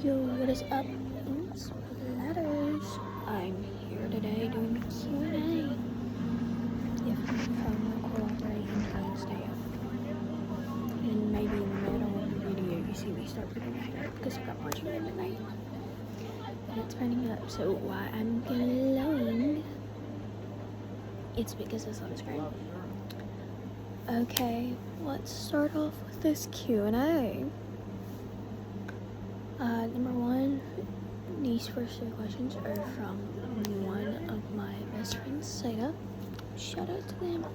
Yo, what is up? It's Letters. I'm here today doing Q&A. If my phone will cooperate and turn stay up. And maybe in the middle of the video you see me start putting my hair up because I'm watching it at night. And it's burning up, so why I'm glowing, it's because of sunscreen. Okay, let's start off with this Q&A. Number one, these first two questions are from one of my best friends, Seda. Shout out to them.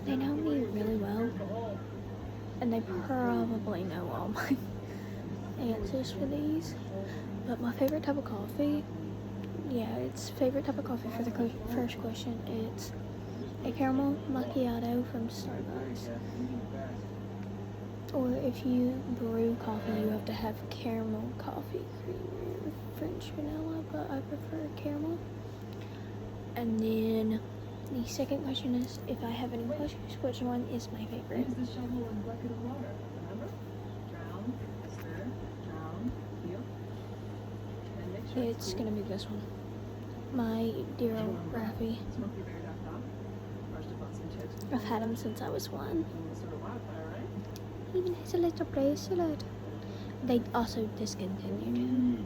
They know me really well, and they probably know all my answers for these. But my favorite type of coffee, it's favorite type of coffee for the first question. It's a caramel macchiato from Starbucks. Or if you brew coffee, you have to have caramel coffee creamer, French vanilla, but I prefer caramel. And then the second question is, if I have any questions, which one is my favorite? Use the shovel and bucket of water. Remember? Drown, stir, drown, heel. And make sure It's gonna be this one. My dear old Raffy. SmokeyBear.com. Brushed up on some tips. I've had him since I was 1. Sort of wildfire, right? Even has a little bracelet. They also discontinued.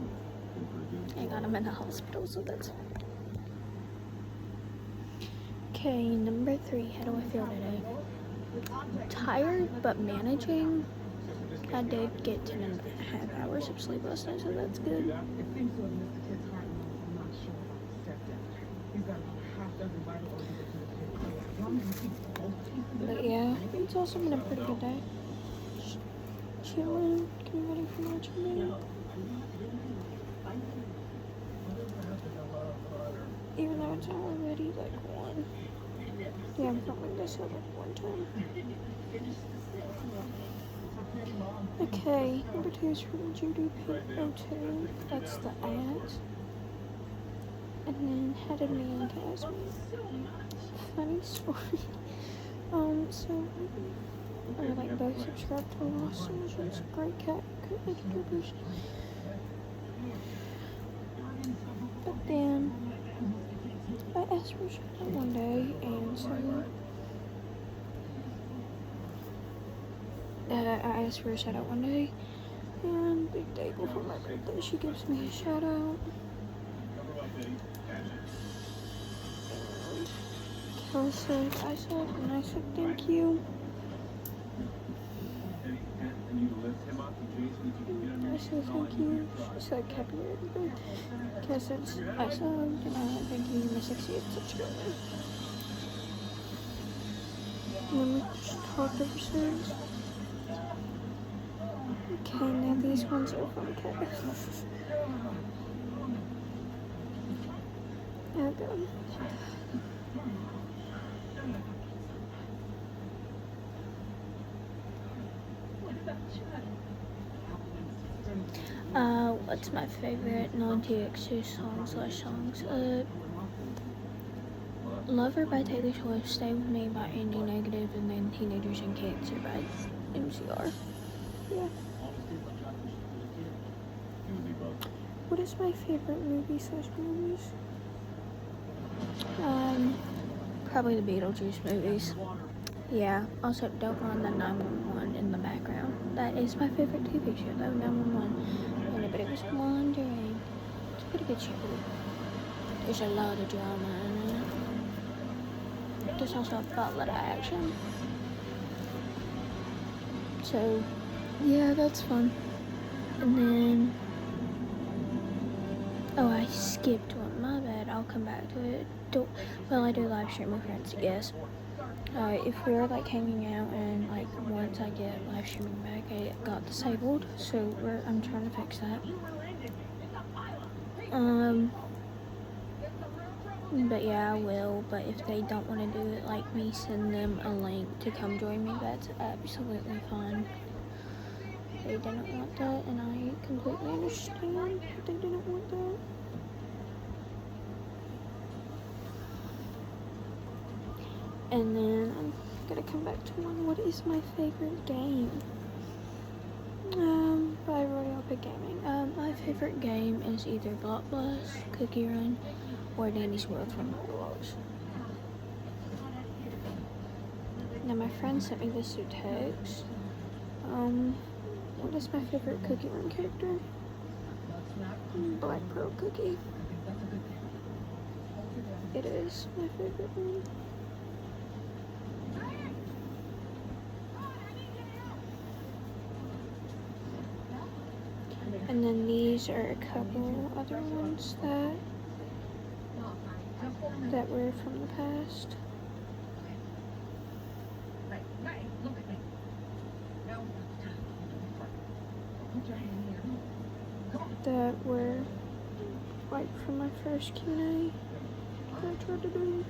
I got him in the hospital, so that's okay. Number 3, how do I feel today? Tired, but managing. I did get 10.5 hours of sleep last night, so that's good. It seems to have missed the kid's heart and lungs. I'm not sure about the stepdad. He's got about a half dozen vital organs that can replace. As long as he keeps both pieces of But it, yeah, it's also been a pretty good day. Chilling, getting ready for March Madness. Even though it's already like 1. Yeah, I'm filming this at like 1 time. Okay, number 2 is from Judy P02. That's the aunt. And then how did me and Cass meet? Funny story. So I like both subscribed to Lost Solutions. Great cat, good YouTubers. But then I asked for a shout out one day, and so I asked for a shout out one day, and the day before my birthday, she gives me a shout out. I said, and I said thank you. I said thank you. She said happy birthday. I said, and I thank you, my 60th subscriber. And then we just talked ever since. Okay, now these ones are from Cass. Okay. What's my favorite non-TXT songs? Lover by Taylor Swift, Stay With Me by Andy Negative, and then Teenagers and Cancer by MCR. Yeah. What is my favorite movie/movies? Probably the Beetlejuice movies. Yeah, also don't run the 911 in the background. That is my favorite TV show, though, 911. Anybody was wondering. It's a pretty good show. There's a lot of drama in it. There's also a lot of action. So, yeah, that's fun. And then, I skipped one. My bad. I'll come back to it. I do live stream with friends, yes. If we're like hanging out and like once I get live streaming back, it got disabled, so I'm trying to fix that. But yeah, I will. But if they don't want to do it, like me send them a link to come join me, that's absolutely fine. They didn't want that, and I completely understand if they didn't want that. And then I'm gonna come back to what is my favorite game? But I already picked gaming. favorite game is either Block Blast, Cookie Run, or Danny's World from Roblox. Now my friend sent me this through text. What is my favorite Cookie Run character? Black Pearl Cookie. It is my favorite one. And then these are a couple other ones that were from the past. That were like from my first Q&A that I tried to do.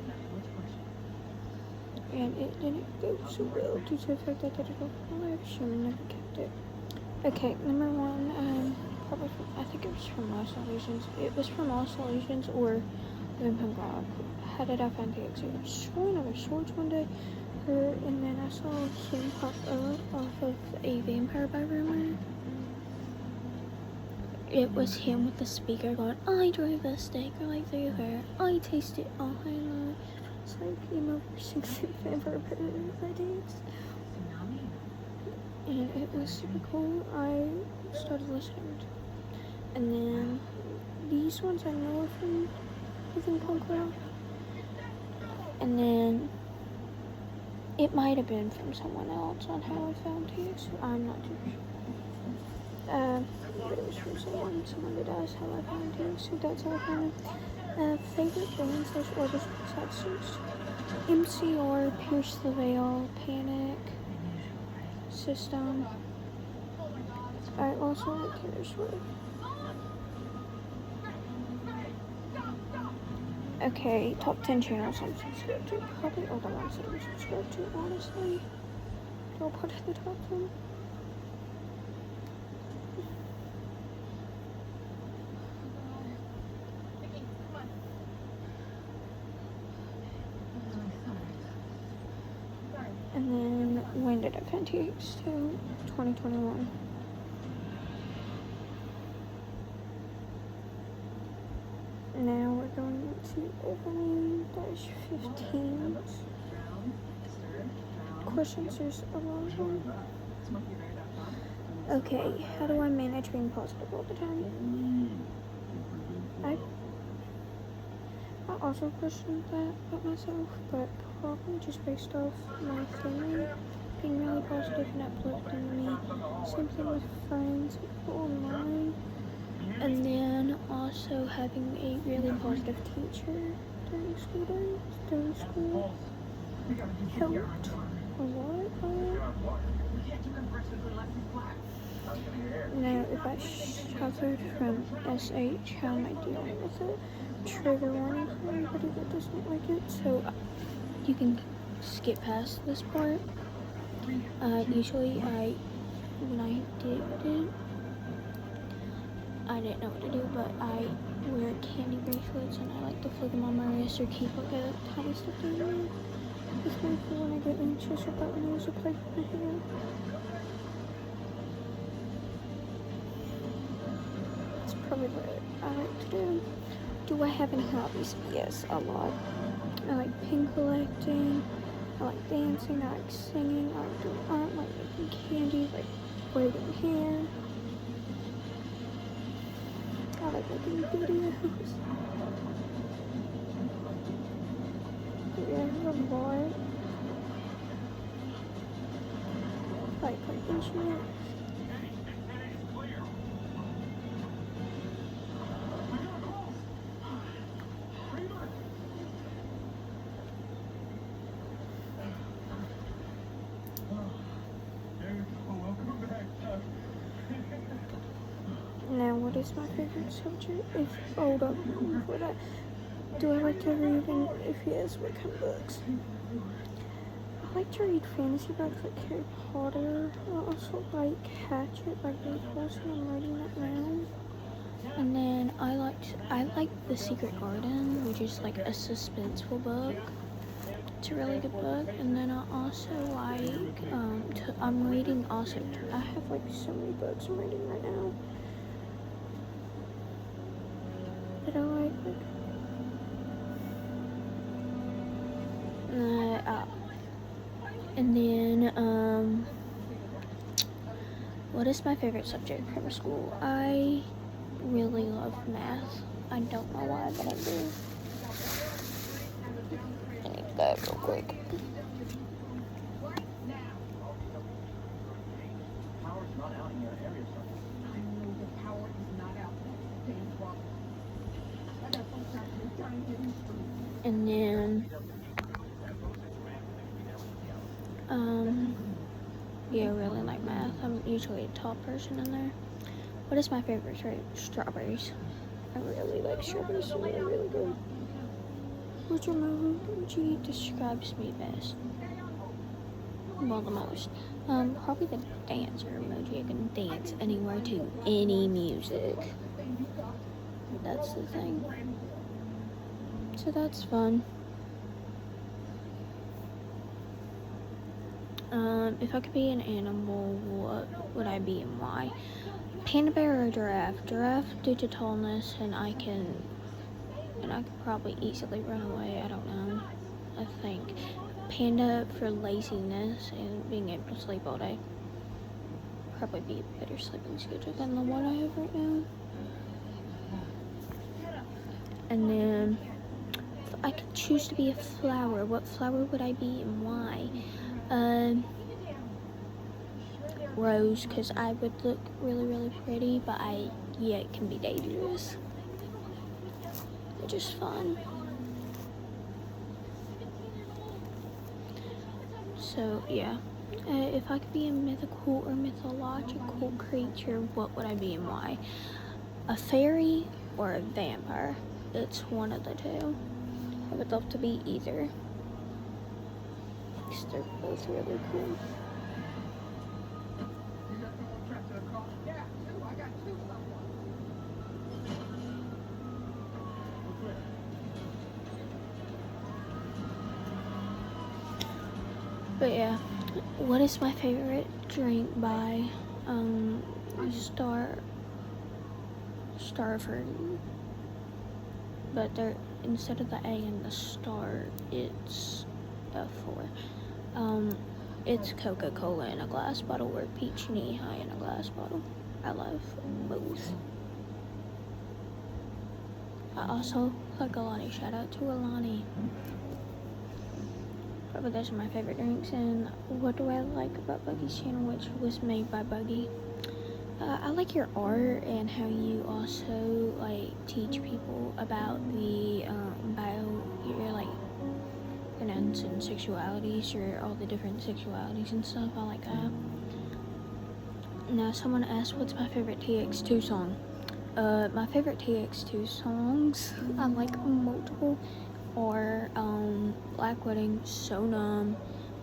And it didn't go so well due to the fact that I did it over live stream and never kept it. Okay, number one, probably from, I think it was from Lost Illusions. It was from Lost Illusions or Vampire God. How did I find the exit? I was throwing other swords one day, and then I saw him pop up off of a Vampire by Rumor. It was him with the speaker going, I drove a steak right through her. I tasted all I love. It's like emo 60 Vampire Paradise. And it was super cool. I started listening to it. And then these ones I know are from Punk Rock. And then it might have been from someone else on how I found TX. I'm not too sure. But it was from someone that asked how I found TX. So that's how I found it. Favorite bands slash artists besides MCR, Pierce the Veil, Panic, System. I also like Taylor Swift. Okay, top 10 channels I'm subscribed to. Probably all the ones that I'm subscribed to, honestly. I'll put in the top 10. And then, when did I find TX to? 2021. Now we're going to Evelyn-15. Questions, there's a lot of them. Okay, how do I manage being positive all the time? I also questioned that about myself, but probably just based off my family being really positive and uplifting me. Same thing with friends, people online. And then also having a really positive teacher during school helped a lot. Now, if I suffered from SH, how am I dealing with it? Trigger warning for anybody that doesn't like it, so you can skip past this part. Usually when I did it, I didn't know what to do, but I wear candy bracelets and I like to flick them on my wrist or keep like a tiny stuff down there. It's really cool when I get anxious about when I was playing with my hair. That's probably what I like to do. Do I have any hobbies? Yes, a lot. I like pin collecting, I like dancing, I like singing, I like doing art, I like making candy, like braiding hair. I like making videos. Yeah, I have a lot. I like playing instruments. Now, what is my favorite subject? Hold up, before that, do I like to read, and if yes, what kind of books? I like to read fantasy books like Harry Potter. I also like Hatchet by Dave Wilson. I'm reading that now. And then I like The Secret Garden, which is like a suspenseful book. It's a really good book. And then I also like, I'm reading also, I have like so many books I'm reading right now. is my favorite subject from school? I really love math. I don't know why, but I do. I need to go real quick. And then, yeah, I really like math. I'm usually a top person in there. What is my favorite fruit? Strawberries. I really like strawberries. They're really, really good. Which emoji describes me best? Well, the most. Probably the dancer emoji. I can dance anywhere to any music. That's the thing. So that's fun. If I could be an animal, what would I be and why? Panda bear or giraffe? Giraffe due to tallness, and I could probably easily run away. I don't know. I think panda for laziness and being able to sleep all day. Probably be a better sleeping schedule than the one I have right now. And then, if I could choose to be a flower, what flower would I be and why? Rose, because I would look really, really pretty, but it can be dangerous. Which is fun. So, yeah. If I could be a mythical or mythological creature, what would I be and why? A fairy or a vampire? It's one of the two. I would love to be either. Because they're both really cool. But yeah, what is my favorite drink by Starford? But they're instead of the A and the star, it's a 4. It's Coca-Cola in a glass bottle or peach knee-high in a glass bottle. I love both. I also like Alani. Shout out to Alani. But those are my favorite drinks. And what do I like about Buggy's channel, which was made by Buggy? I like your art and how you also like teach people about the your like pronouns and sexualities, or all the different sexualities and stuff. I like that. Now someone asked, what's my favorite TX2 song? My favorite TX2 songs, I like multiple, are Black Wedding, So Numb,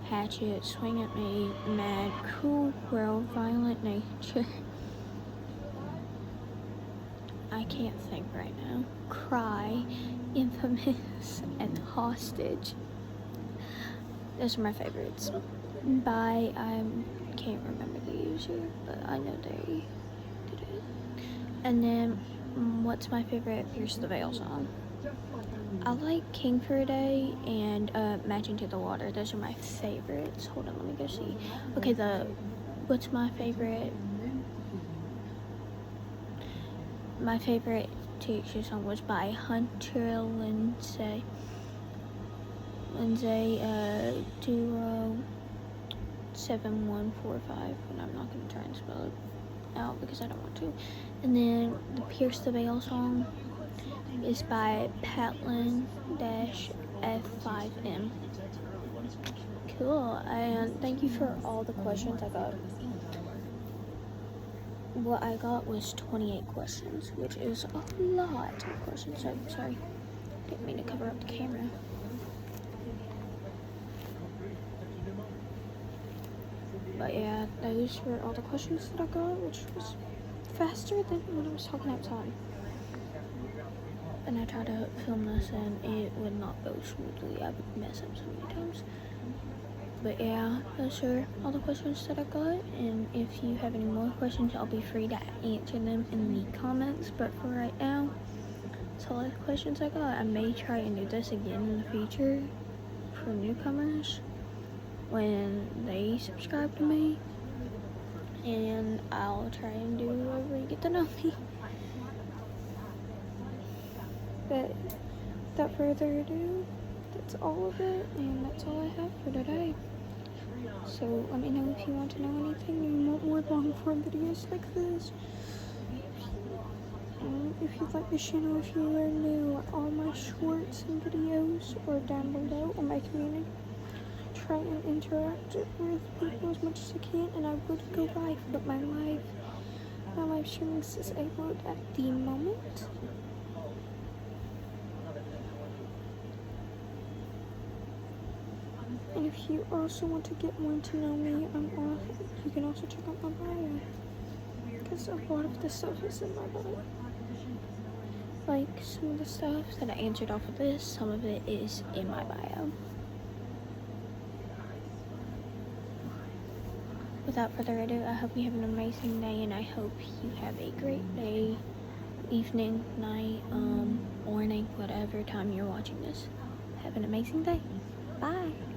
Hatchet, Swing at Me, Mad, Cool World, Violent Nature. I can't think right now. Cry, Infamous, and Hostage. Those are my favorites. By, I can't remember the user, but I know they did it. And then, what's my favorite Pierce the Veil song? I like King for a Day and Matching to the Water. Those are my favorites. Hold on, let me go see. Okay, what's my favorite? My favorite TXT song was by Hunter Lindsay. 7145, and I'm not going to try and spell it out because I don't want to. And then the Pierce the Veil song is by Patlin-F5M. Cool, and thank you for all the questions I got. What I got was 28 questions, which is a lot of questions. So, sorry, didn't mean to cover up the camera. But yeah, those were all the questions that I got, which was faster than when I was talking outside. And I tried to film this and it would not go smoothly. I would mess up so many times. But yeah, those are all the questions that I got. And if you have any more questions, I'll be free to answer them in the comments. But for right now, that's all the questions I got. I may try and do this again in the future for newcomers when they subscribe to me. and I'll try and do whoever you get to know me. But without further ado, that's all of it, and that's all I have for today. So let me know if you want to know anything and you want more long form videos like this. And if you like this channel, if you are new, all my shorts and videos are down below on my community. Try and interact with people as much as I can, and I would go live, but my live streaming is disabled at the moment. And if you also want to get more to know me, you can also check out my bio, because a lot of the stuff is in my bio. Like some of the stuff that I answered off of this, some of it is in my bio. Without further ado, I hope you have an amazing day, and I hope you have a great day, evening, night, morning, whatever time you're watching this. Have an amazing day. Bye.